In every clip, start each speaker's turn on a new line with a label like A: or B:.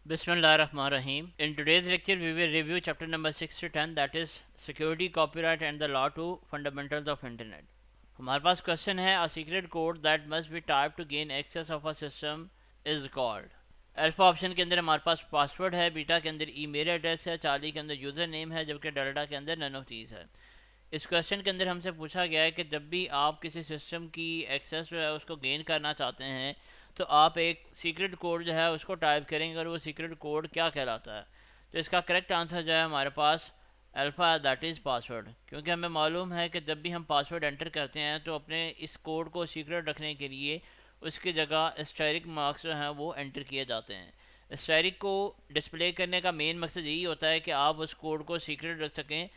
A: Bismillahirrahmanirrahim. In today's lecture, we will review chapter number 6 to 10, that is Security, Copyright and the Law to Fundamentals of Internet. हमारे पास question है a secret code that must be typed to gain access of a system is called. Alpha option के अंदर हमारे पास password है, beta के अंदर email address है, Charlie के अंदर यूज़र नेम है, जबकि डेल्टा के अंदर नन ऑफ दीज है। इस क्वेश्चन के अंदर हमसे पूछा गया है कि जब भी आप किसी सिस्टम की एक्सेस जो है उसको गेन करना चाहते हैं तो आप एक सीक्रेट कोड जो है उसको टाइप करेंगे और वो सीक्रेट कोड क्या कहलाता है। तो इसका करेक्ट आंसर जो है हमारे पास अल्फ़ा, दैट इज़ पासवर्ड। क्योंकि हमें मालूम है कि जब भी हम पासवर्ड एंटर करते हैं तो अपने इस कोड को सीक्रेट रखने के लिए उसकी जगह एस्टेरिक मार्क्स जो हैं वो एंटर किए जाते हैं। एस्टेरिक को डिस्प्ले करने का मेन मकसद यही होता है कि आप उस कोड को सीक्रेट रख सकें।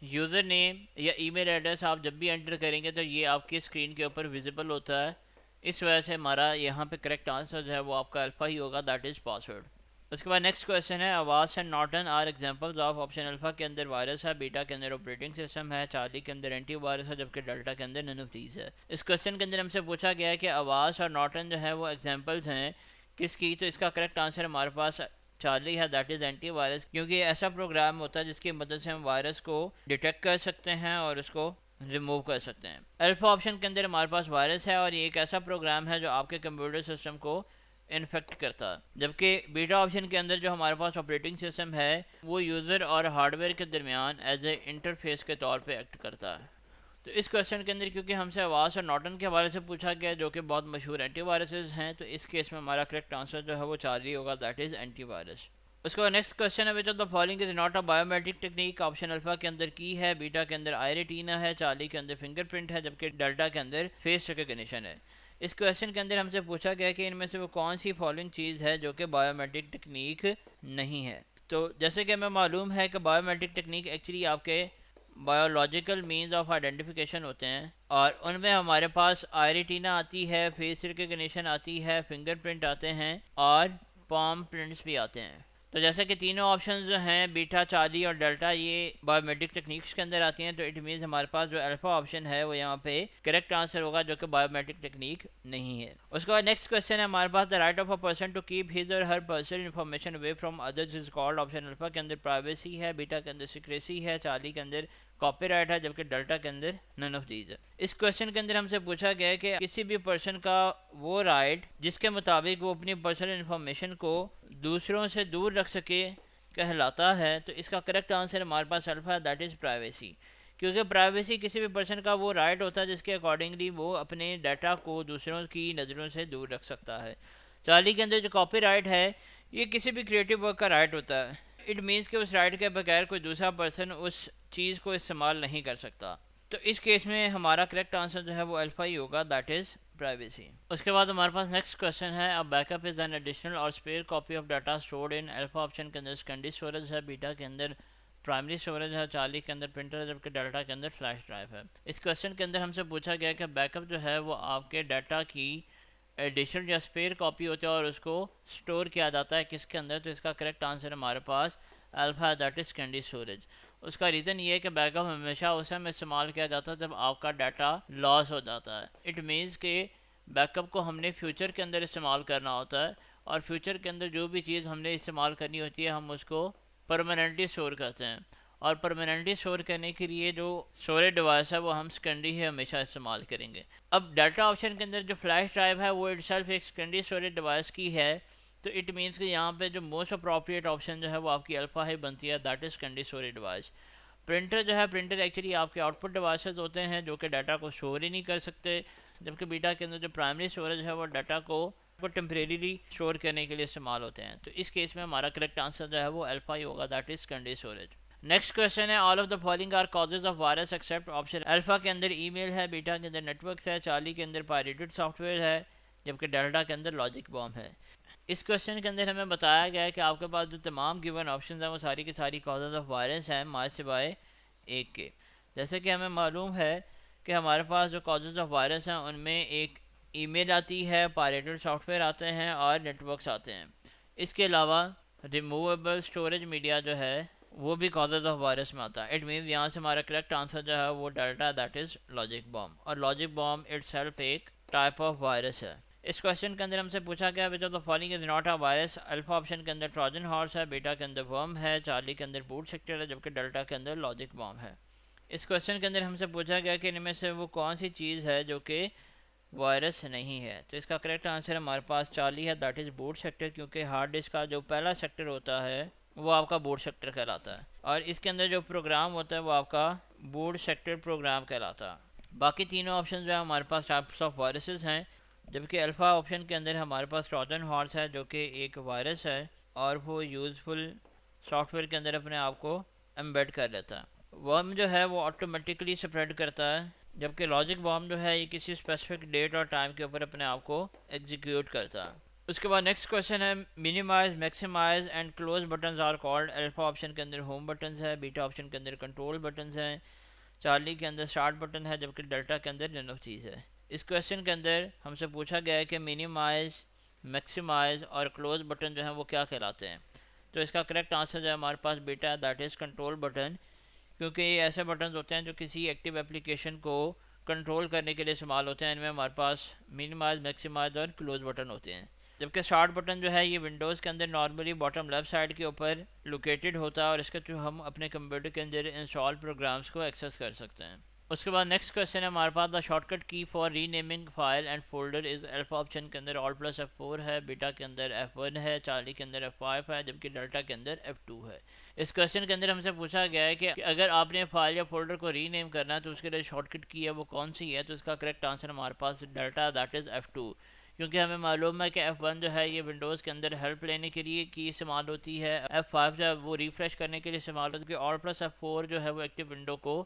A: यूज़र नेम या ईमेल एड्रेस आप जब भी एंटर करेंगे तो ये आपकी स्क्रीन के ऊपर विजिबल होता है। इस वजह से हमारा यहाँ पे करेक्ट आंसर जो है वो आपका अल्फ़ा ही होगा, दैट इज़ पासवर्ड। उसके बाद नेक्स्ट क्वेश्चन है Avast and Norton are examples of option alpha के अंदर वायरस है, बीटा के अंदर ऑपरेटिंग सिस्टम है, चार्ली के अंदर एंटी वायरस है, जबकि डेल्टा के अंदर नन ऑफ दीज है। इस क्वेश्चन के अंदर हमसे पूछा गया है कि अवास और नॉर्टन जो है वो एग्जाम्पल्स हैं किसकी। तो इसका करेक्ट आंसर हमारे पास चार्ली है, दैट इज़ एंटी वायरस। क्योंकि ऐसा प्रोग्राम होता है जिसकी मदद से हम वायरस को डिटेक्ट कर सकते हैं और उसको रिमूव कर सकते हैं। अल्फा ऑप्शन के अंदर हमारे पास वायरस है और ये एक ऐसा प्रोग्राम है जो आपके कंप्यूटर सिस्टम को इन्फेक्ट करता है। जबकि बीटा ऑप्शन के अंदर जो हमारे पास ऑपरेटिंग सिस्टम है वो यूज़र और हार्डवेयर के दरमियान एज ए इंटरफेस के तौर पे एक्ट करता है। तो इस क्वेश्चन के अंदर क्योंकि हमसे अवास और नॉर्टन के हवाले से पूछा गया जो कि बहुत मशहूर एंटीवायरसेस हैं, तो इस केस में हमारा करेक्ट आंसर जो है वो चार्ली होगा, दैट इज़ एंटीवायरस। उसके बाद नेक्स्ट क्वेश्चन है which of the following is not a biometric technique. Option alpha के अंदर की है, बीटा के अंदर आई रेटिना है, चार्ली के अंदर फिंगरप्रिंट है, जबकि डेल्टा के अंदर फेस रिकग्निशन है। इस क्वेश्चन के अंदर हमसे पूछा गया कि इनमें से वो कौन सी फॉलोइंग चीज़ है जो कि बायोमेट्रिक टेक्निक नहीं है। तो जैसे कि हमें मालूम है कि बायोमेट्रिक टेक्निक एक्चुअली आपके बायोलॉजिकल मीन्स ऑफ आइडेंटिफिकेशन होते हैं और उनमें हमारे पास आई रेटिना आती है, फेस रिकग्निशन आती है, फिंगरप्रिंट आते हैं और पाम प्रिंट्स भी आते हैं। तो जैसे कि तीनों ऑप्शन जो हैं बीटा, चार्ली और डेल्टा ये बायोमेट्रिक टेक्निक्स के अंदर आती हैं, तो इट मीन्स हमारे पास जो अल्फा ऑप्शन है वो यहाँ पे करेक्ट आंसर होगा जो कि बायोमेट्रिक टेक्निक नहीं है। उसके बाद नेक्स्ट क्वेश्चन है हमारे पास the right of a person to keep his or her personal information away from others is called. Option alpha के अंदर प्राइवेसी है, बीटा के अंदर सीक्रेसी है, चार्ली के अंदर कॉपीराइट है, जबकि डेल्टा के अंदर नन ऑफ दीज है। इस क्वेश्चन के अंदर हमसे पूछा गया है कि किसी भी पर्सन का वो राइट जिसके मुताबिक वो अपनी पर्सनल इन्फॉर्मेशन को दूसरों से दूर रख सके कहलाता है। तो इसका करेक्ट आंसर हमारे पास अल्फा है, दैट इज़ प्राइवेसी। क्योंकि प्राइवेसी किसी भी पर्सन का वो राइट होता है जिसके अकॉर्डिंगली वो अपने डाटा को दूसरों की नज़रों से दूर रख सकता है। चार्ली के अंदर जो कॉपीराइट है ये किसी भी क्रिएटिव वर्क का राइट होता है। इट मीन्स कि उस राइट के बगैर कोई दूसरा पर्सन उस चीज़ को इस्तेमाल नहीं कर सकता। तो इस केस में हमारा करेक्ट आंसर जो है वो अल्फा ही होगा, दैट इज़ प्राइवेसी। उसके बाद हमारे पास नेक्स्ट क्वेश्चन है अब बैकअप इज एन एडिशनल और spare copy of data stored in. Alpha option के अंदर सेकेंडरी स्टोरेज है, बीटा के अंदर प्राइमरी स्टोरेज है, चार्ली के अंदर प्रिंटर है, जबकि डेल्टा के अंदर फ्लैश ड्राइव है। इस क्वेश्चन के अंदर हमसे पूछा गया कि बैकअप जो है वो आपके डाटा की एडिशनल या स्पेयर कॉपी होती है और उसको स्टोर किया जाता है किसके अंदर। तो इसका करेक्ट आंसर हमारे पास alpha, that is secondary storage. उसका रीज़न ये है कि बैकअप हमेशा उस समय इस्तेमाल किया जाता है जब आपका डाटा लॉस हो जाता है। इट मीन्स कि बैकअप को हमने फ्यूचर के अंदर इस्तेमाल करना होता है और फ्यूचर के अंदर जो भी चीज़ हमने इस्तेमाल करनी होती है हम उसको परमानेंटली स्टोर करते हैं। और परमानेंटली स्टोर करने के लिए जो स्टोरेज डिवाइस है वो हम सेकेंडरी ही हमेशा इस्तेमाल करेंगे। अब डाटा ऑप्शन के अंदर जो फ्लैश ड्राइव है वो इटसेल्फ एक सेकेंडरी स्टोरेज डिवाइस की है। तो इट मीन्स कि यहाँ पे जो मोस्ट अप्रोप्रिएट ऑप्शन जो है वो आपकी अल्फा ही बनती है, that is secondary storage device. Printer जो है, प्रिंटर एक्चुअली आपके आउटपुट डिवाइसेस होते हैं जो कि डाटा को स्टोर ही नहीं कर सकते, जबकि बीटा के अंदर जो प्राइमरी स्टोरेज है वो डाटा को टेम्परेरीली स्टोर करने के लिए इस्तेमाल होते हैं। तो इस केस में हमारा करेक्ट आंसर जो है वो अल्फा ही होगा, that is secondary storage. Next question है all of the following are causes of virus except. Option alpha के अंदर ईमेल है, बीटा के अंदर नेटवर्क है, चार्ली के अंदर पायरेटेड सॉफ्टवेयर है, जबकि डेल्टा के अंदर लॉजिक बॉम्ब है। इस क्वेश्चन के अंदर हमें बताया गया है कि आपके पास जो तमाम गिवन ऑप्शन हैं वो सारी की सारी कॉजेज ऑफ वायरस हैं माय सिवाय एक के। जैसे कि हमें मालूम है कि हमारे पास जो कॉजेज ऑफ वायरस हैं उनमें एक ईमेल आती है, पायरेटेड सॉफ्टवेयर आते हैं और नेटवर्क्स आते हैं। इसके अलावा रिमूवेबल स्टोरेज मीडिया जो है वो भी कॉजेज ऑफ वायरस में आता है। इट मीन्स यहाँ से हमारा करेक्ट आंसर जो है वो delta, that is logic bomb. और लॉजिक बॉम्ब इटसेल्फ एक टाइप ऑफ वायरस है। इस क्वेश्चन के अंदर हमसे पूछा गया विच of the following is not a virus. Alpha option के अंदर ट्रोजन हॉर्स है, बीटा के अंदर वर्म है, चार्ली के अंदर बूट सेक्टर है, जबकि डेल्टा के अंदर लॉजिक बॉम्ब है। इस क्वेश्चन के अंदर हमसे पूछा गया कि इनमें से वो कौन सी चीज़ है जो कि वायरस नहीं है। तो इसका करेक्ट आंसर हमारे पास चार्ली है, दैट इज़ बूट सेक्टर, क्योंकि हार्ड डिस्क का जो पहला सेक्टर होता है वो आपका बूट सेक्टर कहलाता है और इसके अंदर जो प्रोग्राम होता है वो आपका बूट सेक्टर प्रोग्राम कहलाता है। बाकी तीनों ऑप्शन जो है हमारे पास टाइप्स ऑफ वायरसेस हैं, जबकि अल्फ़ा ऑप्शन के अंदर हमारे पास ट्रोजन हॉर्स है जो कि एक वायरस है और वो यूज़फुल सॉफ्टवेयर के अंदर अपने आप को एम्बेड कर लेता है। वर्म जो है वो ऑटोमेटिकली स्प्रेड करता है, जबकि लॉजिक बॉम्ब जो है ये किसी स्पेसिफिक डेट और टाइम के ऊपर अपने आप को एग्जीक्यूट करता है। उसके बाद नेक्स्ट क्वेश्चन है minimize, maximize and close buttons are called. Alpha option के अंदर होम बटन्स है, बीटा ऑप्शन के अंदर कंट्रोल बटन्स हैं, चार्ली के अंदर स्टार्ट बटन है, जबकि डेल्टा के अंदर नन ऑफ चीज़ है। इस क्वेश्चन के अंदर हमसे पूछा गया है कि मिनिमाइज, मैक्सिमाइज और क्लोज बटन जो है वो क्या कहलाते हैं। तो इसका करेक्ट आंसर जो है हमारे पास बीटा है, दैट इज़ कंट्रोल बटन, क्योंकि ये ऐसे बटन होते हैं जो किसी एक्टिव एप्लीकेशन को कंट्रोल करने के लिए इस्तेमाल होते हैं। इनमें हमारे पास मिनिमाइज, मैक्सिमाइज और क्लोज बटन होते हैं। जबकि स्टार्ट बटन जो है ये विंडोज़ के अंदर नॉर्मली बॉटम लेफ्ट साइड के ऊपर लोकेटेड होता है और इसके थ्रू हम अपने कंप्यूटर के अंदर इंस्टॉल प्रोग्राम्स को एक्सेस कर सकते हैं। उसके बाद नेक्स्ट क्वेश्चन है हमारे पास द शॉर्टकट की for renaming file and folder is. Alpha option के अंदर ऑल प्लस F4 है, बीटा के अंदर F1 है, चार्ली के अंदर F5 है, जबकि डेल्टा के अंदर F2 है। इस क्वेश्चन के अंदर हमसे पूछा गया है कि अगर आपने फाइल या फोल्डर को रीनेम करना है तो उसके लिए शॉर्टकट की है वो कौन सी है। तो इसका करेक्ट आंसर हमारे पास डेल्टा, दैट इज़ F2, क्योंकि हमें मालूम है कि F1 जो है ये विंडोज़ के अंदर हेल्प लेने के लिए की इस्तेमाल होती है, F5 जो है वो रिफ्रेश करने के लिए इस्तेमाल होती है, और प्लस F4 जो है वो एक्टिव विंडो को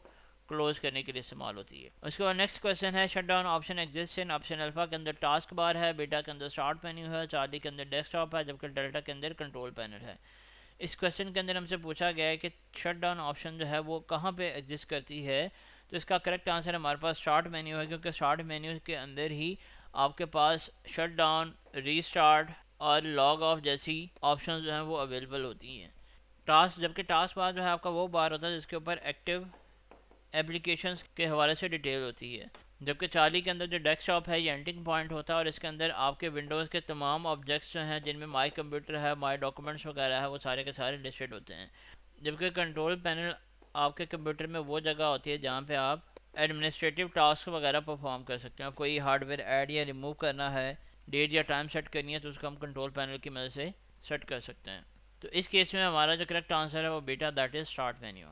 A: क्लोज करने के लिए इस्तेमाल होती है। उसके बाद नेक्स्ट क्वेश्चन है shut down option exist in. Option alpha के अंदर टास्क बार है, बीटा के अंदर स्टार्ट मेन्यू है, चार्ली के अंदर डेस्कटॉप है, जबकि डेल्टा के अंदर कंट्रोल पैनल है। इस क्वेश्चन के अंदर हमसे पूछा गया है कि शट डाउन ऑप्शन जो है वो कहाँ पे एग्जिस्ट करती है। तो इसका करेक्ट आंसर हमारे पास स्टार्ट मेन्यू है, क्योंकि स्टार्ट मेन्यू के अंदर ही आपके पास शट डाउन, रीस्टार्ट और लॉग ऑफ जैसी ऑप्शन जो हैं वो अवेलेबल होती हैं। टास्क, जबकि टास्क बार जो है आपका वो बार होता है जिसके ऊपर एक्टिव एप्लीकेशंस के हवाले से डिटेल होती है, जबकि चार्ली के अंदर जो डेस्कटॉप है ये एंडिंग पॉइंट होता है और इसके अंदर आपके विंडोज़ के तमाम ऑब्जेक्ट्स जो हैं जिनमें माई कंप्यूटर है, माई डॉक्यूमेंट्स वगैरह है, वो सारे के सारे लिस्टेड होते हैं। जबकि कंट्रोल पैनल आपके कंप्यूटर में वो जगह होती है जहाँ पे आप एडमिनिस्ट्रेटिव टास्क वगैरह परफॉर्म कर सकते हैं। कोई हार्डवेयर ऐड या रिमूव करना है, डेट या टाइम सेट करनी है, तो उसको हम कंट्रोल पैनल की मदद से सेट कर सकते हैं। तो इस केस में हमारा जो करेक्ट आंसर है वो beta, that is start menu.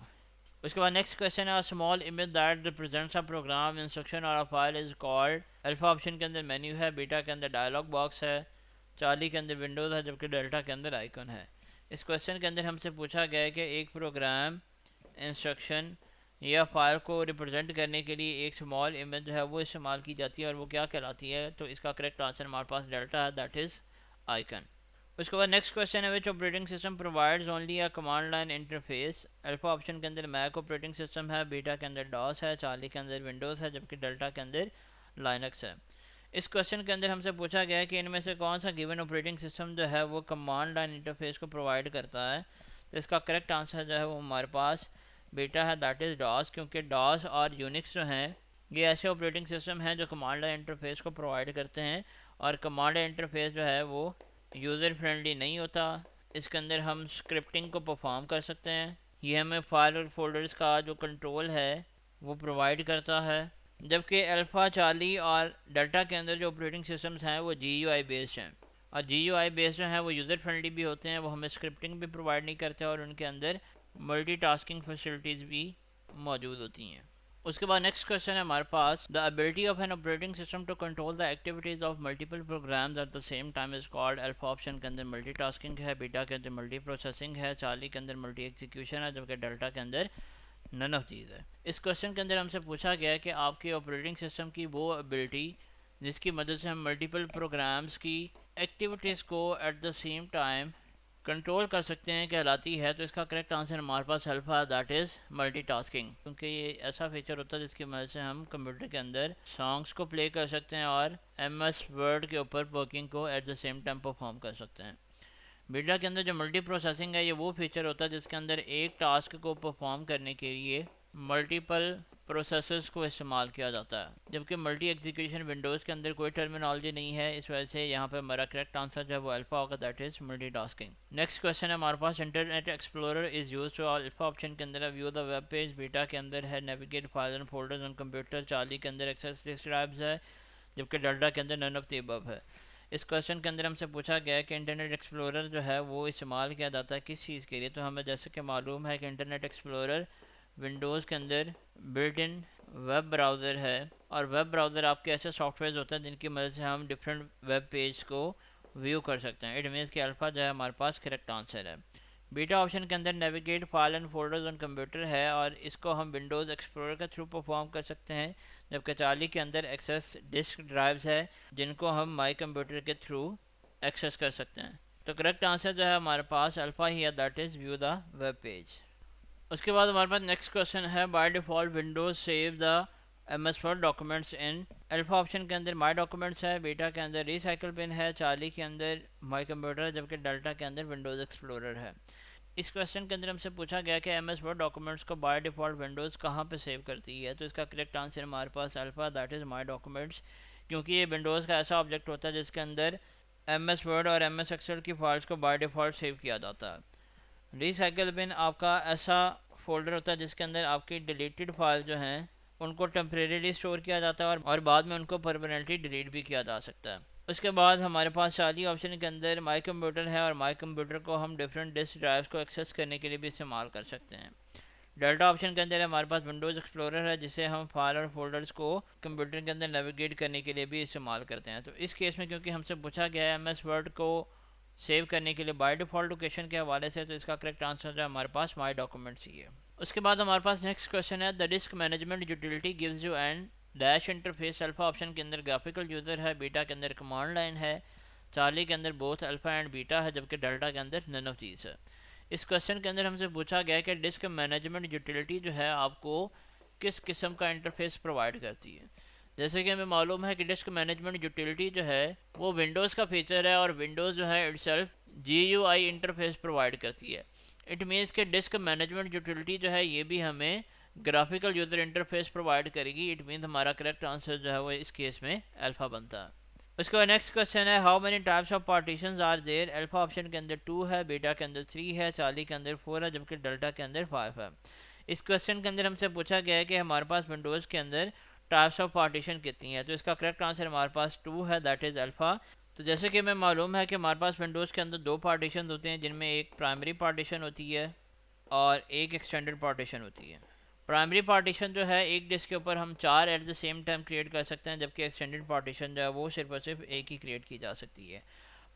A: उसके बाद नेक्स्ट क्वेश्चन है small image that represents a program, instruction or a file is called. Alpha option के अंदर मेन्यू है, बीटा के अंदर डायलॉग बॉक्स है, चार्ली के अंदर विंडोज़ है, जबकि डेल्टा के अंदर आइकन है। इस क्वेश्चन के अंदर हमसे पूछा गया है कि एक प्रोग्राम, इंस्ट्रक्शन या फाइल को रिप्रेजेंट करने के लिए एक स्मॉल इमेज जो है वो इस्तेमाल की जाती है और वो क्या कहलाती है। तो इसका करेक्ट आंसर हमारे पास डेल्टा है, दैट इज़ आइकन। उसके बाद नेक्स्ट क्वेश्चन है which operating system provides only a command line interface. Alpha option के अंदर मैक ऑपरेटिंग सिस्टम है, बीटा के अंदर डॉस है, चार्ली के अंदर विंडोज़ है, जबकि डेल्टा के अंदर लाइनक्स है। इस क्वेश्चन के अंदर हमसे पूछा गया है कि इनमें से कौन सा गिवन ऑपरेटिंग सिस्टम जो है वो कमांड लाइन इंटरफेस को प्रोवाइड करता है। तो इसका करेक्ट आंसर जो है वो हमारे पास बीटा है, दैट इज़ डॉस, क्योंकि डॉस और यूनिक्स जो हैं ये ऐसे ऑपरेटिंग सिस्टम हैं जो कमांड लाइन इंटरफेस को प्रोवाइड करते हैं और कमांड लाइन इंटरफेस जो है वो यूज़र फ्रेंडली नहीं होता। इसके अंदर हम स्क्रिप्टिंग को परफॉर्म कर सकते हैं, ये हमें फाइल और फोल्डर्स का जो कंट्रोल है वो प्रोवाइड करता है, जबकि अल्फ़ा, चार्ली और डेल्टा के अंदर जो ऑपरेटिंग सिस्टम्स हैं वो GUI बेस्ड हैं और GUI बेस्ड जो हैं वो यूज़र फ्रेंडली भी होते हैं, वो हमें स्क्रिप्टिंग भी प्रोवाइड नहीं करते और उनके अंदर मल्टीटास्किंग फैसिलिटीज़ भी मौजूद होती हैं। उसके बाद नेक्स्ट क्वेश्चन है हमारे पास the ability of an operating system to control the activities of multiple programs at the same time is called. Alpha option के अंदर मल्टीटास्किंग है, बीटा के अंदर मल्टी प्रोसेसिंग है, चार्ली के अंदर मल्टी एग्जीक्यूशन है, जबकि डेल्टा के अंदर नन ऑफ दीज है। इस क्वेश्चन के अंदर हमसे पूछा गया है कि आपके ऑपरेटिंग सिस्टम की वो एबिलिटी जिसकी मदद से हम मल्टीपल प्रोग्राम्स की एक्टिविटीज़ को eight the same time control कर सकते हैं कहलाती है। तो इसका करेक्ट आंसर हमारे पास अल्फा, दैट इज़ मल्टीटास्किंग, क्योंकि ये ऐसा फीचर होता है जिसकी मदद से हम कंप्यूटर के अंदर सॉन्ग्स को प्ले कर सकते हैं और MS वर्ड के ऊपर वर्किंग को eight the same time perform कर सकते हैं। बीटा के अंदर जो मल्टी प्रोसेसिंग है ये वो फीचर होता है जिसके अंदर एक टास्क को परफॉर्म करने के लिए मल्टीपल प्रोसेसर्स को इस्तेमाल किया जाता है, जबकि मल्टी एग्जीक्यूशन विंडोज़ के अंदर कोई टर्मिनोलॉजी नहीं है। इस वजह से यहाँ पे हमारा करेक्ट आंसर जो है वो अल्फा होगा, that is multitasking. Next question है हमारे पास, internet explorer is used to alpha option के अंदर है view the web page, beta के अंदर है navigate files and folders on computer, Charlie के अंदर एक्सेस डिस्क ड्राइव्स है, जबकि डेल्टा के अंदर नन ऑफ द अबव है। इस क्वेश्चन के अंदर हमसे पूछा गया है कि इंटरनेट एक्सप्लोरर जो है वो इस्तेमाल किया जाता है किस चीज़ के लिए। तो हमें जैसे कि मालूम है कि इंटरनेट एक्सप्लोरर विंडोज़ के अंदर बिल्ट इन वेब ब्राउज़र है, और वेब ब्राउज़र आपके ऐसे सॉफ्टवेयर होते हैं जिनकी मदद से हम डिफरेंट वेब पेज को व्यू कर सकते हैं। इट मीन्स कि अल्फ़ा जो है हमारे पास करेक्ट आंसर है। बीटा ऑप्शन के अंदर navigate file and folders on computer है, और इसको हम विंडोज़ एक्सप्लोरर के थ्रू परफॉर्म कर सकते हैं, जबकि चार्ली के अंदर एक्सेस डिस्क ड्राइव्स है जिनको हम माई कंप्यूटर के थ्रू एक्सेस कर सकते हैं। तो करेक्ट आंसर जो है हमारे पास अल्फ़ा ही है, that is view the web page. उसके बाद हमारे पास नेक्स्ट क्वेश्चन है, by default Windows save the MS word documents in. Alpha option के अंदर माई डॉक्यूमेंट्स है, बीटा के अंदर रिसाइकिल बिन है, चार्ली के अंदर माई कंप्यूटर है, जबकि डेल्टा के अंदर विंडोज़ एक्सप्लोरर है। इस क्वेश्चन के अंदर हमसे पूछा गया कि MS वर्ड डॉक्यूमेंट्स को बाय डिफ़ॉल्ट विंडोज़ कहाँ पे सेव करती है। तो इसका करेक्ट आंसर हमारे पास alpha, that is my documents, क्योंकि ये विंडोज़ का ऐसा ऑब्जेक्ट होता है जिसके अंदर MS वर्ड और MS एक्सेल की फाइल्स को बाय डिफ़ॉल्ट सेव किया जाता है। रिसाइकिल बिन आपका ऐसा फोल्डर होता है जिसके अंदर आपकी डिलीटेड फाइल जो हैं उनको टेम्परेरीली स्टोर किया जाता है, और बाद में उनको परमानेंटली डिलीट भी किया जा सकता है। उसके बाद हमारे पास चार्ली ऑप्शन के अंदर माई कंप्यूटर है, और माई कंप्यूटर को हम डिफरेंट डिस्क ड्राइव्स को एक्सेस करने के लिए भी इस्तेमाल कर सकते हैं। डेल्टा ऑप्शन के अंदर हमारे पास विंडोज़ एक्सप्लोरर है, जिसे हम फाइल और फोल्डर्स को कंप्यूटर के अंदर नेविगेट करने के लिए भी इस्तेमाल करते हैं। तो इस केस में क्योंकि हमसे पूछा गया है MS वर्ड को सेव करने के लिए बाय डिफ़ॉल्ट लोकेशन के हवाले से, तो इसका करेक्ट आंसर है हमारे पास माई डॉक्यूमेंट्स ही है। उसके बाद हमारे पास नेक्स्ट क्वेश्चन है, the disk management utility gives you an dash interface. Alpha option के अंदर ग्राफिकल यूज़र है, बीटा के अंदर कमांड लाइन है, चार्ली के अंदर बोथ अल्फा एंड बीटा है, जबकि डेल्टा के अंदर नन ऑफ दीज है। इस क्वेश्चन के अंदर हमसे पूछा गया है कि डिस्क मैनेजमेंट यूटिलिटी जो है आपको किस किस्म का इंटरफेस प्रोवाइड करती है। जैसे कि हमें मालूम है कि डिस्क मैनेजमेंट यूटिलिटी जो है वो विंडोज़ का फीचर है, और विंडोज़ जो है इटसेल्फ GUI इंटरफेस प्रोवाइड करती है। इट मीन्स कि डिस्क मैनेजमेंट यूटिलिटी जो है ये भी हमें ग्राफिकल यूज़र इंटरफेस प्रोवाइड करेगी। इट मीन्स हमारा करेक्ट आंसर जो है वो इस केस में अल्फ़ा बनता है। उसके बाद नेक्स्ट क्वेश्चन है, how many types of partitions are there. Alpha option के अंदर 2 है, बीटा के अंदर 3 है, चार्ली के अंदर 4 है, जबकि डेल्टा के अंदर 5 है। इस क्वेश्चन के अंदर हमसे पूछा गया है कि हमारे पास विंडोज़ के अंदर टाइप्स ऑफ पार्टीशन कितनी है। तो इसका करेक्ट आंसर हमारे पास 2 है, दैट इज़ अल्फ़ा। तो जैसे कि हमें मालूम है कि हमारे पास विंडोज़ के अंदर 2 पार्टीशन होते हैं, जिनमें एक प्राइमरी पार्टीशन होती है और एक एक्सटेंडेड पार्टीशन होती है। प्राइमरी पार्टीशन जो है एक डिस्क के ऊपर हम 4 eight the same time create कर सकते हैं, जबकि एक्सटेंडेड पार्टीशन जो है वो सिर्फ और सिर्फ एक ही क्रिएट की जा सकती है।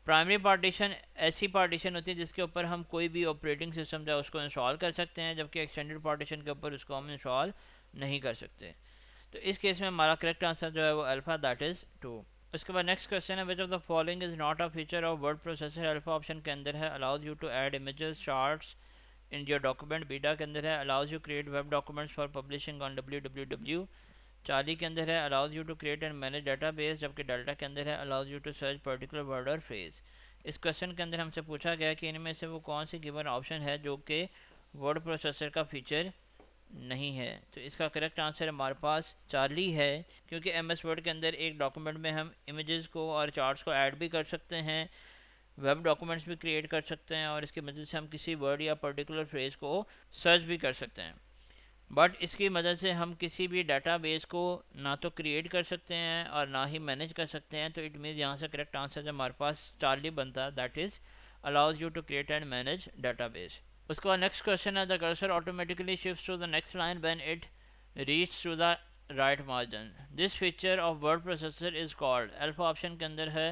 A: प्राइमरी पार्टीशन ऐसी पार्टीशन होती है जिसके ऊपर हम कोई भी ऑपरेटिंग सिस्टम जो है उसको इंस्टॉल कर सकते हैं, जबकि एक्सटेंडेड पार्टीशन के ऊपर उसको हम इंस्टॉल नहीं कर सकते। तो इस केस में हमारा करेक्ट आंसर जो है वो अल्फा, दैट इज़ 2। उसके बाद नेक्स्ट क्वेश्चन है, which of the following is not a feature of word processor. Alpha option के अंदर है allows you to add images charts in your document, beta के अंदर है allows you create web documents for publishing on www, Charlie के अंदर है allows you to create and manage database, जबकि डेल्टा के अंदर है allows you to search particular word और फ्रेज। इस क्वेश्चन के अंदर हमसे पूछा गया कि इनमें से वो कौन सी गिवन ऑप्शन है जो कि वर्ड प्रोसेसर का फीचर नहीं है। तो इसका करेक्ट आंसर हमारे पास चार्ली है, क्योंकि MS वर्ड के अंदर एक डॉक्यूमेंट में हम इमेजेस को और चार्ट्स को ऐड भी कर सकते हैं, वेब डॉक्यूमेंट्स भी क्रिएट कर सकते हैं, और इसकी मदद से हम किसी वर्ड या पर्टिकुलर फ्रेज को सर्च भी कर सकते हैं। बट इसकी मदद से हम किसी भी डाटाबेस को ना तो क्रिएट कर सकते हैं और ना ही मैनेज कर सकते हैं। तो इट मीन्स यहाँ से करेक्ट आंसर जो हमारे पास चार्ली बनता है, that is allows you to create and manage database. उसके बाद नेक्स्ट क्वेश्चन है, the cursor automatically shifts to the next line when it reach to the right margin. This feature of word processor is called. Alpha option के अंदर है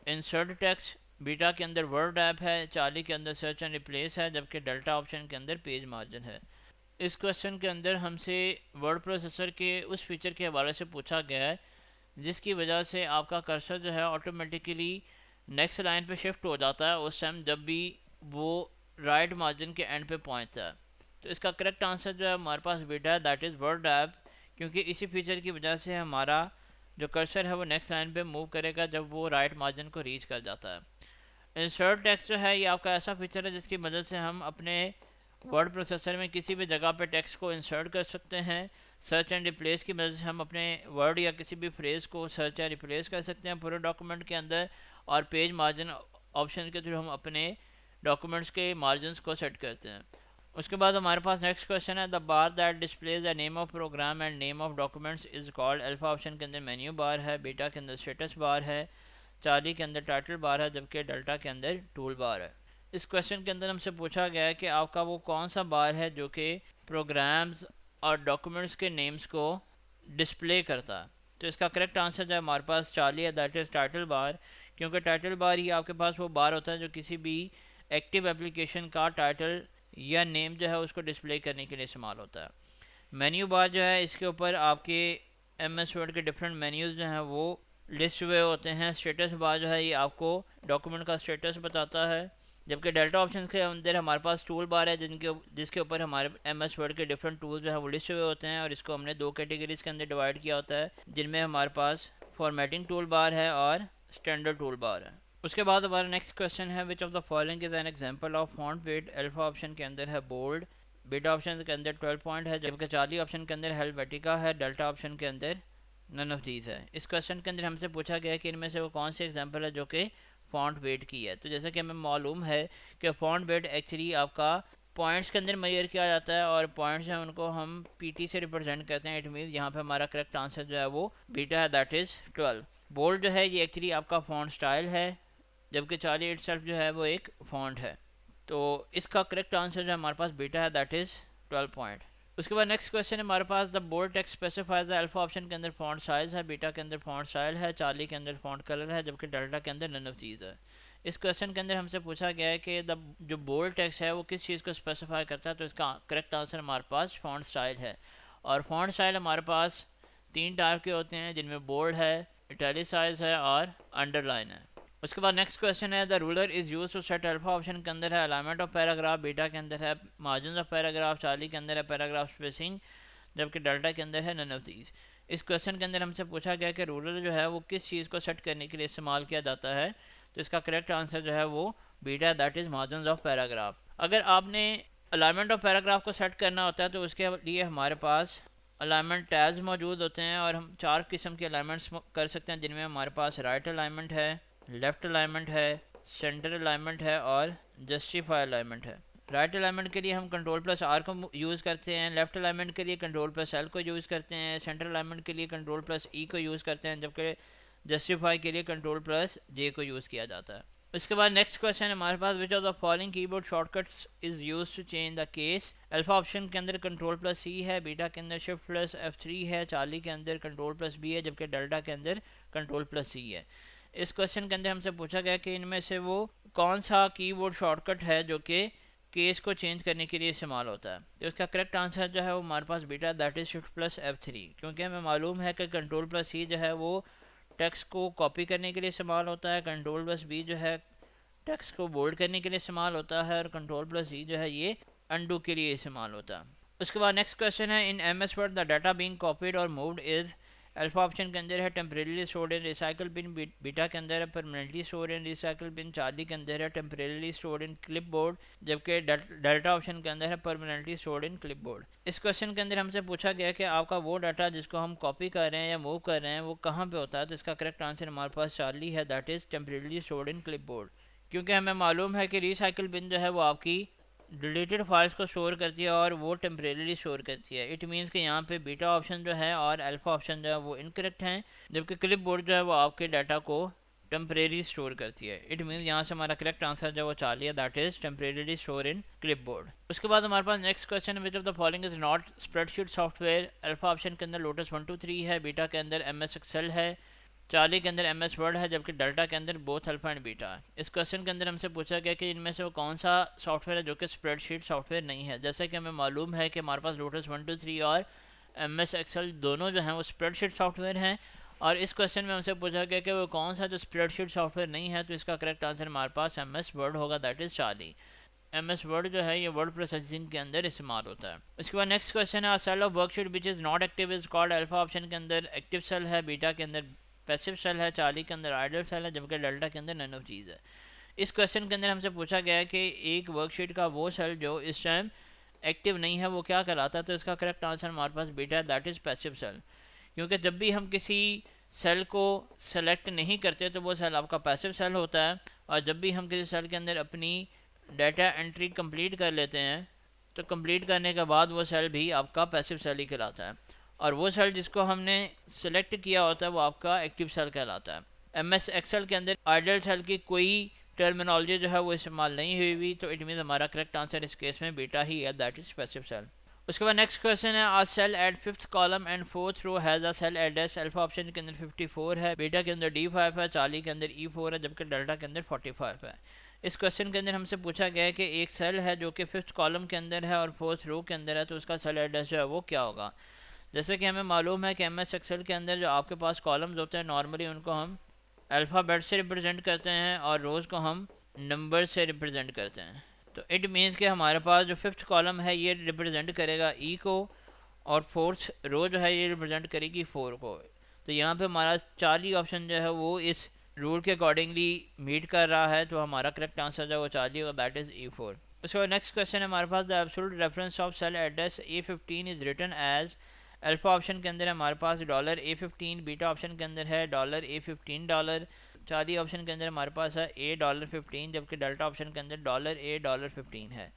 A: insert text, beta के अंदर word app है, Charlie के अंदर search and replace है, जबकि डेल्टा ऑप्शन के अंदर पेज मार्जिन है। इस क्वेश्चन के अंदर हमसे वर्ड प्रोसेसर के उस फीचर के हवाले से पूछा गया है जिसकी वजह से आपका कर्सर जो है ऑटोमेटिकली नेक्स्ट लाइन पे शिफ्ट हो जाता है उस टाइम जब भी वो राइट मार्जिन के एंड पे पहुंचता है। तो इसका करेक्ट आंसर जो है हमारे पास बीटा है, दैट इज़ वर्ड ऐप, क्योंकि इसी फीचर की वजह से हमारा जो कर्सर है वो नेक्स्ट लाइन पे मूव करेगा जब वो राइट मार्जिन को रीच कर जाता है। इंसर्ट टेक्स्ट जो है ये आपका ऐसा फीचर है जिसकी मदद से हम अपने वर्ड प्रोसेसर में किसी भी जगह पे टेक्स्ट को इंसर्ट कर सकते हैं। सर्च एंड रिप्लेस की मदद से हम अपने वर्ड या किसी भी फ्रेज को सर्च या रिप्लेस कर सकते हैं पूरे डॉक्यूमेंट के अंदर, और पेज मार्जिन ऑप्शन के थ्रू हम अपने डॉक्यूमेंट्स के मार्जिन को सेट करते हैं। उसके बाद हमारे पास नेक्स्ट क्वेश्चन है, the bar that displays the name of program and name of documents is called. Alpha option के अंदर मेन्यू बार है, बीटा के अंदर स्टेटस बार है, चार्ली के अंदर टाइटल बार है, जबकि डेल्टा के अंदर टूल बार है। इस क्वेश्चन के अंदर हमसे पूछा गया है कि आपका वो कौन सा बार है जो कि प्रोग्राम्स और डॉक्यूमेंट्स के नेम्स को डिस्प्ले करता है। तो इसका करेक्ट आंसर जो है हमारे पास चार्ली है, दैट इज टाइटल बार, क्योंकि टाइटल बार ही आपके पास वो बार होता है जो किसी भी एक्टिव एप्लीकेशन का टाइटल या नेम जो है उसको डिस्प्ले करने के लिए इस्तेमाल होता है। मेन्यू बार जो है इसके ऊपर आपके MS वर्ड के डिफरेंट मेन्यूज जो हैं वो लिस्ट हुए होते हैं। स्टेटस बार जो है ये आपको डॉक्यूमेंट का स्टेटस बताता है, जबकि डेल्टा ऑप्शन के अंदर हमारे पास टूल बार है जिसके ऊपर हमारे MS वर्ड के डिफरेंट टूल जो है वो लिस्ट हुए होते हैं, और इसको हमने दो कैटेगरीज के अंदर डिवाइड किया होता है, जिनमें हमारे पास फॉर्मेटिंग टूल बार है और स्टैंडर्ड टूल बार है। उसके बाद हमारा नेक्स्ट क्वेश्चन है, which of the following is an example of font weight. Alpha option के अंदर है बोल्ड, बीटा ऑप्शन के अंदर 12 पॉइंट है, जबकि चार्ली ऑप्शन के अंदर हेल्वेटिका है, डेल्टा ऑप्शन के अंदर नन ऑफ दीज है। इस क्वेश्चन के अंदर हमसे पूछा गया है कि इनमें से वो कौन सी एग्जांपल है जो कि फॉन्ट वेट की है। तो जैसे कि हमें मालूम है कि फॉन्ट वेट एक्चुअली आपका पॉइंट्स के अंदर मेजर किया जाता है, और पॉइंट्स हैं उनको हम PT से रिप्रेजेंट करते हैं। इट मीन यहाँ पे हमारा करेक्ट आंसर जो है वो बीटा है, दैट इज 12। बोल्ड जो है ये एक्चुअली आपका फॉन्ट स्टाइल है, जबकि चार्ली इटसेल्फ जो है वो एक फॉन्ट है। तो इसका करेक्ट आंसर जो हमारे पास बीटा है, दैट इज 12 पॉइंट। उसके बाद नेक्स्ट क्वेश्चन है हमारे पास, the bold text specifies the alpha option के अंदर फॉन्ट साइज है, बीटा के अंदर फॉन्ट स्टाइल है, चार्ली के अंदर फॉन्ट कलर है, जबकि डेल्टा के अंदर नन ऑफ दीज है। इस क्वेश्चन के अंदर हमसे पूछा गया है कि जो बोल्ड टेक्स्ट है वो किस चीज़ को स्पेसिफाई करता है। तो इसका करेक्ट आंसर हमारे पास फॉन्ट स्टाइल है, और फॉन्ट स्टाइल हमारे पास 3 टाइप के होते हैं, जिनमें बोल्ड है, इटैलिसाइज है और अंडरलाइन है। उसके बाद नेक्स्ट क्वेश्चन है, the ruler is use to set. Alpha option के अंदर है अलाइनमेंट ऑफ पैराग्राफ, बीटा के अंदर है मार्जिन ऑफ पैराग्राफ, चार्ली के अंदर है पैराग्राफ स्पेसिंग, जबकि डेल्टा के अंदर है नन ऑफ दीज। इस क्वेश्चन के अंदर हमसे पूछा गया कि रूलर जो है वो किस चीज़ को सेट करने के लिए इस्तेमाल किया जाता है। तो इसका करेक्ट आंसर जो है वो beta, that is margin of paragraph. अगर आपने अलाइनमेंट ऑफ पैराग्राफ को सेट करना होता है तो उसके लिए हमारे पास अलाइनमेंट टैब्स मौजूद होते हैं, और हम 4 किस्म के अलाइनमेंट्स कर सकते हैं, जिनमें हमारे पास राइट अलाइनमेंट है, लेफ्ट अलाइनमेंट है, सेंटर अलाइनमेंट है और जस्टिफाई अलाइनमेंट है। राइट अलाइनमेंट के लिए हम Ctrl+R को यूज़ करते हैं, लेफ्ट अलाइनमेंट के लिए Ctrl+L को यूज़ करते हैं, सेंटर अलाइनमेंट के लिए Ctrl+E को यूज़ करते हैं, जबकि जस्टिफाई के लिए Ctrl+J को यूज़ किया जाता है। उसके बाद नेक्स्ट क्वेश्चन है हमारे पास, which of the following keyboard shortcuts is use to change the case. Alpha option के अंदर Ctrl+C है, बीटा के अंदर Shift+F3 है, चार्ली के अंदर Ctrl+B है, जबकि डेल्टा के अंदर Ctrl+C है। इस क्वेश्चन के अंदर हमसे पूछा गया कि इनमें से वो कौन सा कीबोर्ड शॉर्टकट है जो कि केस को चेंज करने के लिए इस्तेमाल होता है। तो इसका करेक्ट आंसर जो है वो हमारे पास बीटा, दैट इज Shift+F3, क्योंकि हमें मालूम है कि Ctrl+C जो है वो टेक्स्ट को कॉपी करने के लिए इस्तेमाल होता है, Ctrl+B जो है टेक्स्ट को बोल्ड करने के लिए इस्तेमाल होता है, और Ctrl+E जो है ये अनडू के लिए इस्तेमाल होता है। उसके बाद नेक्स्ट क्वेश्चन है, in MS word the data being copied और मूव्ड इज। अल्फा ऑप्शन के अंदर है temporarily stored in recycle bin, beta के अंदर है permanently stored in recycle bin, Charlie के अंदर है टेम्परेरीली स्टोर्ड इन क्लिपबोर्ड, जबकि डेल्टा ऑप्शन के अंदर है परमानेंटली स्टोर्ड इन क्लिपबोर्ड। इस क्वेश्चन के अंदर हमसे पूछा गया कि आपका वो डाटा जिसको हम कॉपी कर रहे हैं या मूव कर रहे हैं वो कहाँ पे होता है। तो इसका करेक्ट आंसर हमारे पास चार्ली है, that is temporarily stored in clipboard, क्योंकि हमें मालूम है कि रिसाइकल बिन जो है वो आपकी डिलीटेड फाइल्स को स्टोर करती है और वो टेम्परेरी स्टोर करती है। इट मीन्स कि यहाँ पे बीटा ऑप्शन जो है और अल्फा ऑप्शन जो है वो इनकरेक्ट हैं, जबकि क्लिप बोर्ड जो है वो आपके डाटा को टेम्परेरी स्टोर करती है। इट मीन्स यहाँ से हमारा करेक्ट आंसर जो है वो चार्ली है, that is temporary store in clipboard. उसके बाद हमारे पास next question, which of the following is not spreadsheet software. Alpha option के अंदर लोटस 1 2 3 है, बीटा के अंदर MS एक्सेल है, चार्ली के अंदर MS वर्ड है, जबकि डेल्टा के अंदर बोथ अल्फा एंड बीटा है। इस क्वेश्चन के अंदर हमसे पूछा गया कि इनमें से वो कौन सा सॉफ्टवेयर है जो कि स्प्रेडशीट सॉफ्टवेयर नहीं है। जैसे कि हमें मालूम है कि हमारे पास लोटस 1 2 3 और MS एक्सेल दोनों जो हैं वो स्प्रेडशीट सॉफ्टवेयर हैं, और इस क्वेश्चन में हमसे पूछा गया कि वो कौन सा जो स्प्रेडशीट सॉफ्टवेयर नहीं है। तो इसका करेक्ट आंसर हमारे पास MS वर्ड होगा, that is Charlie. MS word जो है ये वर्ड प्रोसेसिंग के अंदर इस्तेमाल होता है। उसके बाद नेक्स्ट क्वेश्चन है, cell of worksheet which is not active is called. Alpha option के अंदर एक्टिव सेल है, बीटा के अंदर पैसिव सेल है, चार्ली के अंदर आइडल सेल है, जबकि डेल्टा के अंदर नन ऑफ चीज़ है। इस क्वेश्चन के अंदर हमसे पूछा गया है कि एक वर्कशीट का वो सेल जो इस टाइम एक्टिव नहीं है वो क्या कहलाता है? तो इसका करेक्ट आंसर हमारे पास बीटा है, दैट इज़ पैसिव सेल। क्योंकि जब भी हम किसी सेल को सेलेक्ट नहीं करते तो वो सेल आपका पैसिव सेल होता है, और जब भी हम किसी सेल के अंदर अपनी डाटा एंट्री कंप्लीट कर लेते हैं तो कंप्लीट करने के बाद वो सेल भी आपका पैसिव सेल ही कहलाता है, और वो सेल जिसको हमने सेलेक्ट किया होता है वो आपका एक्टिव सेल कहलाता है। MS एक्सेल के अंदर आइडल सेल की कोई टर्मिनोलॉजी जो है वो इस्तेमाल नहीं हुई हुई, तो इट मीन हमारा करेक्ट आंसर इस केस में बीटा ही है, दैट इज पैसिव सेल। उसके बाद नेक्स्ट क्वेश्चन है, a cell at fifth column and fourth row has a cell address, alpha option के अंदर 54 है, बीटा के अंदर D5 है, चार्ली के अंदर E4 है, जबकि डेल्टा के अंदर 45 है। इस क्वेश्चन के अंदर हमसे पूछा गया है कि एक सेल है जो कि फिफ्थ कॉलम के अंदर है और फोर्थ रो के अंदर है, तो उसका सेल एड्रेस जो है वो क्या होगा। जैसे कि हमें मालूम है कि MS एक्सेल के अंदर जो आपके पास कॉलम्स होते हैं नॉर्मली उनको हम अल्फ़ाबेट से रिप्रेजेंट करते हैं और रोज़ को हम नंबर से रिप्रेजेंट करते हैं। तो इट मीन्स कि हमारे पास जो फिफ्थ कॉलम है ये रिप्रेजेंट करेगा E को, और फोर्थ रो जो है ये रिप्रेजेंट करेगी 4 को। तो यहाँ पे हमारा चार्ली ऑप्शन जो है वो इस रूल के अकॉर्डिंगली मीट कर रहा है, तो हमारा करेक्ट आंसर जो है वो चार्ली होगा, दैट इज़ E4। उसके बाद नेक्स्ट क्वेश्चन है हमारे पास, the absolute reference of cell address A15 is written as, alpha option के अंदर हमारे पास $A15, बीटा ऑप्शन के अंदर है $A15, चार्ली ऑप्शन के अंदर हमारे पास है $15, जबकि डेल्टा ऑप्शन के अंदर $15 है।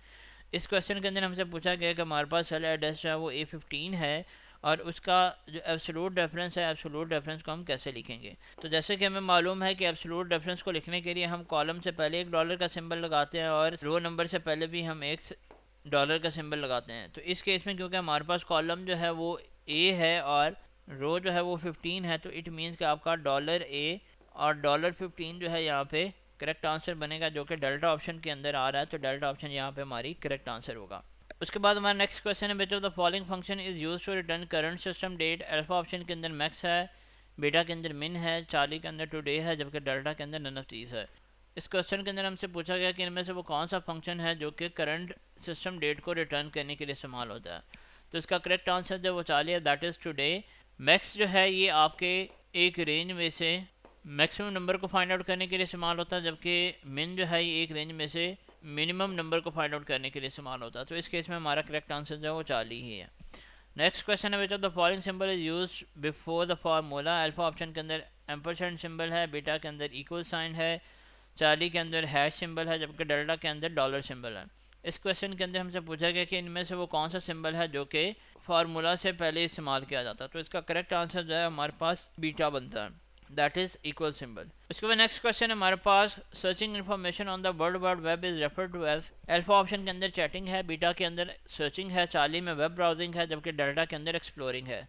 A: इस क्वेश्चन के अंदर हमसे पूछा गया कि हमारे पास सेल एड्रेस जो है वो A15 है और उसका जो एब्सोल्यूट रेफरेंस है, एब्सोल्यूट रेफरेंस को हम कैसे लिखेंगे। तो जैसे कि हमें मालूम है कि एब्सोल्यूट रेफरेंस को लिखने के लिए हम कॉलम से पहले $1 का सिंबल लगाते हैं और रो नंबर से पहले भी हम $1 का सिंबल लगाते हैं। तो इस केस में क्योंकि हमारे पास कॉलम जो है वो A है और रो जो है वो 15 है, तो इट मीन्स कि आपका $A और $15 जो है यहाँ पे करेक्ट आंसर बनेगा, जो कि डेल्टा ऑप्शन के अंदर आ रहा है, तो डेल्टा ऑप्शन यहाँ पे हमारी करेक्ट आंसर होगा। उसके बाद हमारा नेक्स्ट क्वेश्चन है, बेटा the following function is used to return current system date, alpha option के अंदर मैक्स है, बीटा के अंदर मिन है, चार्ली के अंदर टुडे है, जबकि डेल्टा के अंदर नन ऑफ दीज है। इस क्वेश्चन के अंदर हमसे पूछा गया कि इनमें से वो कौन सा फंक्शन है जो कि करंट सिस्टम डेट को रिटर्न करने के लिए इस्तेमाल होता है। तो इसका करेक्ट आंसर जो वो चार्ली है, दैट इज टुडे। मैक्स जो है ये आपके एक रेंज में से मैक्सिमम नंबर को फाइंड आउट करने के लिए इस्तेमाल होता है, जबकि मिन जो है ये एक रेंज में से मिनिमम नंबर को फाइंड आउट करने के लिए इस्तेमाल होता है। तो इस केस में हमारा करेक्ट आंसर जो है वो चार्ली ही है। नेक्स्ट क्वेश्चन है, बेटा the following symbol is used before the formula, alpha option के अंदर एम्परसेंड सिंबल है, बीटा के अंदर इक्वल साइन है, चार्ली के अंदर हैश सिंबल है, जबकि डेल्टा के अंदर डॉलर सिंबल है। इस क्वेश्चन के अंदर हमसे पूछा गया कि इनमें से वो कौन सा सिंबल है जो कि फार्मूला से पहले इस्तेमाल किया जाता है। तो इसका करेक्ट आंसर जो है हमारे पास बीटा बनता है, दैट इज इक्वल सिंबल। उसके बाद नेक्स्ट क्वेश्चन है हमारे पास, searching information on the world wide web is referred to as, alpha option के अंदर चैटिंग है, बीटा के अंदर सर्चिंग है, चार्ली में वेब ब्राउजिंग है, जबकि डेल्टा के अंदर एक्सप्लोरिंग है।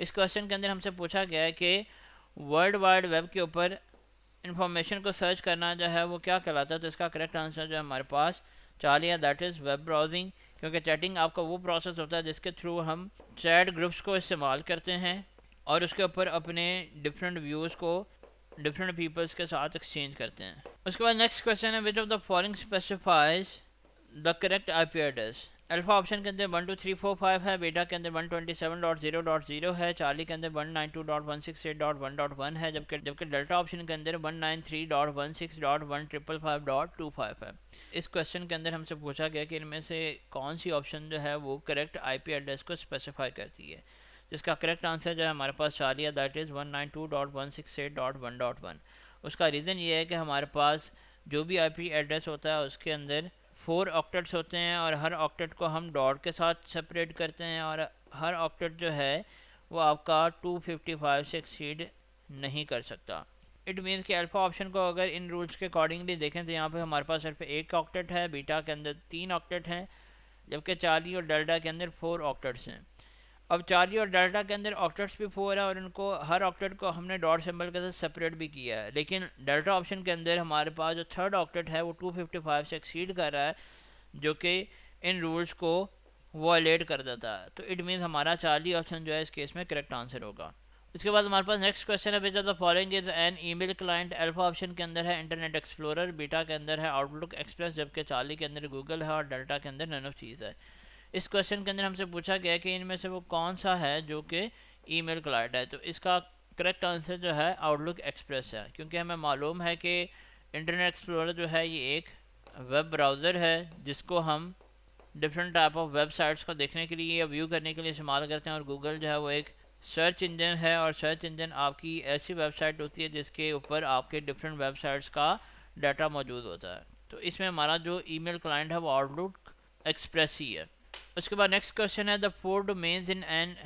A: इस क्वेश्चन के अंदर हमसे पूछा गया है कि वर्ल्ड वाइड वेब के ऊपर इन्फॉर्मेशन को सर्च करना जो है वो क्या कहलाता है। तो इसका करेक्ट आंसर जो है हमारे पास चार्ली है, दैट इज़ वेब ब्राउजिंग। क्योंकि चैटिंग आपका वो प्रोसेस होता है जिसके थ्रू हम चैट ग्रुप्स को इस्तेमाल करते हैं और उसके ऊपर अपने डिफरेंट व्यूज़ को डिफरेंट पीपल्स के साथ एक्सचेंज करते हैं। उसके बाद नेक्स्ट क्वेश्चन है, which of the following specifies the correct IP address, alpha option के अंदर 12345 है, बीटा के अंदर 127.0.0 है, चार्ली के अंदर 192.168.1.1 है, जबकि डेल्टा ऑप्शन के अंदर 193.106.155.25 है। इस क्वेश्चन के अंदर हमसे पूछा गया कि इनमें से कौन सी ऑप्शन जो है वो करेक्ट IP एड्रेस को स्पेसिफाई करती है। जिसका करेक्ट आंसर जो है हमारे पास चार्ली है, दैट इज़ 192.168.1.1। उसका रीज़न ये है कि हमारे पास जो भी IP एड्रेस होता है उसके अंदर 4 ऑक्टेट्स होते हैं और हर ऑक्टेट को हम डॉट के साथ सेपरेट करते हैं, और हर ऑक्टेट जो है वो आपका 255 से एक्सीड नहीं कर सकता। इट मीन्स कि अल्फा ऑप्शन को अगर इन रूल्स के अकॉर्डिंगली देखें तो यहाँ पे हमारे पास सिर्फ एक ऑक्टेट है, बीटा के अंदर 3 ऑक्टेट हैं, जबकि चार्ली और डेल्टा के अंदर 4 ऑक्टेट्स हैं। अब चार्ली और डेल्टा के अंदर ऑक्टेट्स भी 4 है और इनको हर ऑक्टेट को हमने डॉट सिंबल के साथ सेपरेट भी किया है, लेकिन डेल्टा ऑप्शन के अंदर हमारे पास जो थर्ड ऑक्टेट है वो 255 से एक्सीड कर रहा है, जो कि इन रूल्स को वॉयलेट कर देता है। तो इट मीन्स हमारा चार्ली ऑप्शन जो है इस केस में करेक्ट आंसर होगा। इसके बाद हमारे पास नेक्स्ट क्वेश्चन है, बेटा the following is an email client, alpha option के अंदर है इंटरनेट एक्सप्लोरर, बीटा के अंदर है आउटलुक एक्सप्रेस, जबकि चार्ली के अंदर गूगल है और डेल्टा के अंदर नन ऑफ चीज़ है। इस क्वेश्चन के अंदर हमसे पूछा गया कि इनमें से वो कौन सा है जो कि ईमेल क्लाइंट है। तो इसका करेक्ट आंसर जो है आउटलुक एक्सप्रेस है, क्योंकि हमें मालूम है कि इंटरनेट एक्सप्लोरर जो है ये एक वेब ब्राउज़र है जिसको हम डिफरेंट टाइप ऑफ वेबसाइट्स को देखने के लिए या व्यू करने के लिए इस्तेमाल करते हैं। और गूगल जो है वो एक सर्च इंजन है, और सर्च इंजन आपकी ऐसी वेबसाइट होती है जिसके ऊपर आपके डिफरेंट वेबसाइट्स का डाटा मौजूद होता है। तो इसमें हमारा जो ईमेल क्लाइंट है वो आउटलुक एक्सप्रेस ही है। उसके बाद नेक्स्ट क्वेश्चन है, the 4 domains in an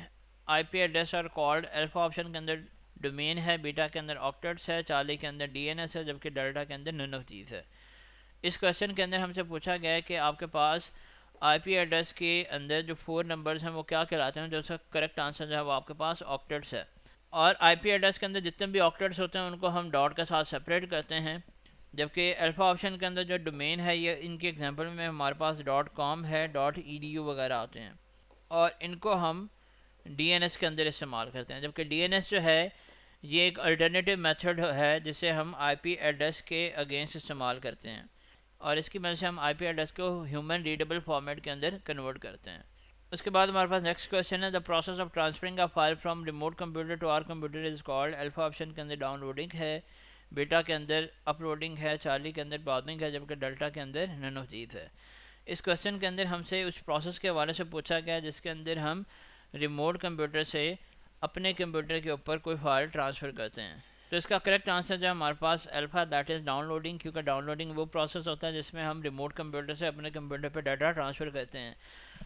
A: IP address are called. Alpha option के अंदर डोमेन है, बीटा के अंदर ऑक्टेट्स है, चार्ली के अंदर डीएनएस है, जबकि डेल्टा के अंदर नन ऑफ दीज है। इस क्वेश्चन के अंदर हमसे पूछा गया है कि आपके पास आईपी एड्रेस के अंदर जो 4 नंबर्स हैं वो क्या कहलाते हैं। जो उसका करेक्ट आंसर जो है वो आपके पास ऑक्टेट्स है। और आईपी एड्रेस के अंदर जितने भी ऑक्टेट्स होते हैं उनको हम डॉट के साथ सेपरेट करते हैं, जबकि अल्फा ऑप्शन के अंदर जो डोमेन है ये इनके एग्जांपल में हमारे पास .com है, .edu वगैरह आते हैं, और इनको हम डीएनएस के अंदर इस्तेमाल करते हैं। जबकि डीएनएस जो है ये एक अल्टरनेटिव मेथड है जिसे हम आईपी एड्रेस के अगेंस्ट इस्तेमाल करते हैं, और इसकी मदद से हम आईपी एड्रेस को ह्यूमन रीडेबल फॉर्मेट के अंदर कन्वर्ट करते हैं। उसके बाद हमारे पास नेक्स्ट क्वेश्चन है, the process of transferring a file from remote computer to our computer is called. Alpha option के अंदर डाउनलोडिंग है, बीटा के अंदर अपलोडिंग है, चार्ली के अंदर ब्राउजिंग है, जबकि डेल्टा के अंदर नन ऑफ दीज है। इस क्वेश्चन के अंदर हमसे उस प्रोसेस के हवाले से पूछा गया जिसके अंदर हम रिमोट कंप्यूटर से अपने कंप्यूटर के ऊपर कोई फाइल ट्रांसफ़र करते हैं। तो इसका करेक्ट आंसर जो है हमारे पास अल्फा, दैट इज़ डाउनलोडिंग, क्योंकि डाउनलोडिंग वो प्रोसेस होता है जिसमें हम रिमोट कंप्यूटर से अपने कंप्यूटर पे डाटा ट्रांसफ़र करते हैं,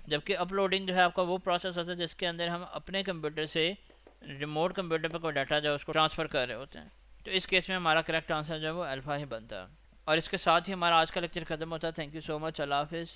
A: जबकि अपलोडिंग जो है आपका वो प्रोसेस होता है जिसके अंदर हम अपने कंप्यूटर से रिमोट कंप्यूटर पर कोई डाटा जो है उसको ट्रांसफ़र कर रहे होते हैं। तो इस केस में हमारा करेक्ट आंसर जो है वो अल्फा ही बनता है। और इसके साथ ही हमारा आज का लेक्चर खत्म होता है। Thank you so much. अल्लाह हाफिज़।